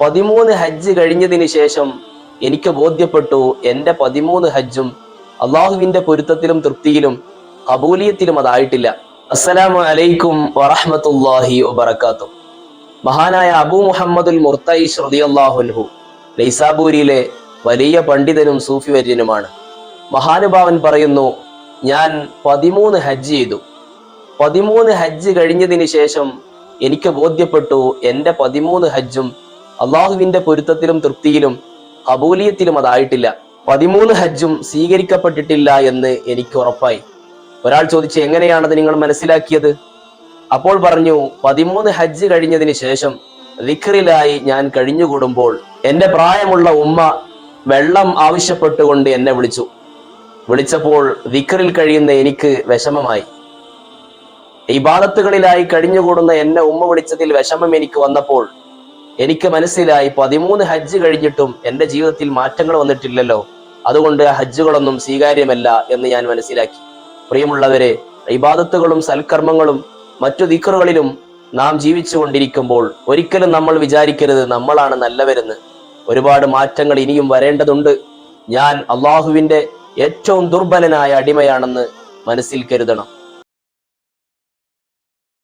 13 ഹജ്ജ് കഴിഞ്ഞതിന് ശേഷം എനിക്ക് ബോധ്യപ്പെട്ടു എൻ്റെ 13 ഹജ്ജും അള്ളാഹുവിന്റെ പൊരുത്തത്തിലും തൃപ്തിയിലും കബൂലിയത്തിലും അതായിട്ടില്ല. അസ്സലാമു അലൈക്കും വറഹ്മത്തുള്ളാഹി വബറകാതുഹു. മഹാനായ അബൂ മുഹമ്മദുൽ മുർത്തയിശ് റളിയല്ലാഹു അൻഹു നൈസാബൂരിയിലെ വലിയ പണ്ഡിതനും സൂഫി വര്യനുമാണ്. മഹാനുഭാവൻ പറയുന്നു, ഞാൻ 13 ഹജ്ജ് ചെയ്തു. 13 ഹജ്ജ് കഴിഞ്ഞതിന് ശേഷം എനിക്ക് ബോധ്യപ്പെട്ടു എൻ്റെ 13 ഹജ്ജും അള്ളാഹുവിന്റെ പൊരുത്തത്തിലും തൃപ്തിയിലും കബൂലിയത്തിലും അതായിട്ടില്ല. 13 ഹജ്ജും സ്വീകരിക്കപ്പെട്ടിട്ടില്ല എന്ന് എനിക്ക് ഉറപ്പായി. ഒരാൾ ചോദിച്ചു, എങ്ങനെയാണത് നിങ്ങൾ മനസ്സിലാക്കിയത്? അപ്പോൾ പറഞ്ഞു, 13 ഹജ്ജ് കഴിഞ്ഞതിന് ശേഷം ദിക്റിലായി ഞാൻ കഴിഞ്ഞുകൂടുമ്പോൾ എൻ്റെ പ്രായമുള്ള ഉമ്മ വെള്ളം ആവശ്യപ്പെട്ടുകൊണ്ട് എന്നെ വിളിച്ചപ്പോൾ ദിക്റിൽ കഴിയുന്ന എനിക്ക് വിഷമമായി. ഇബാദത്തുകളിലായി കഴിഞ്ഞുകൂടുന്ന എന്നെ ഉമ്മ വിളിച്ചതിൽ വിഷമം എനിക്ക് വന്നപ്പോൾ എനിക്ക് മനസ്സിലായി, 13 ഹജ്ജ് കഴിഞ്ഞിട്ടും എൻ്റെ ജീവിതത്തിൽ മാറ്റങ്ങൾ വന്നിട്ടില്ലല്ലോ, അതുകൊണ്ട് ആ ഹജ്ജുകളൊന്നും സ്വീകാര്യമല്ല എന്ന് ഞാൻ മനസ്സിലാക്കി. പ്രിയമുള്ളവരെ, ഇബാദത്തുകളും സൽക്കർമ്മങ്ങളും മറ്റു ദിക്റുകളിലും നാം ജീവിച്ചു കൊണ്ടിരിക്കുമ്പോൾ ഒരിക്കലും നമ്മൾ വിചാരിക്കരുത് നമ്മളാണ് നല്ലവരെന്ന്. ഒരുപാട് മാറ്റങ്ങൾ ഇനിയും വരേണ്ടതുണ്ട്. ഞാൻ അള്ളാഹുവിന്റെ ഏറ്റവും ദുർബലനായ അടിമയാണെന്ന് മനസ്സിൽ കരുതണം.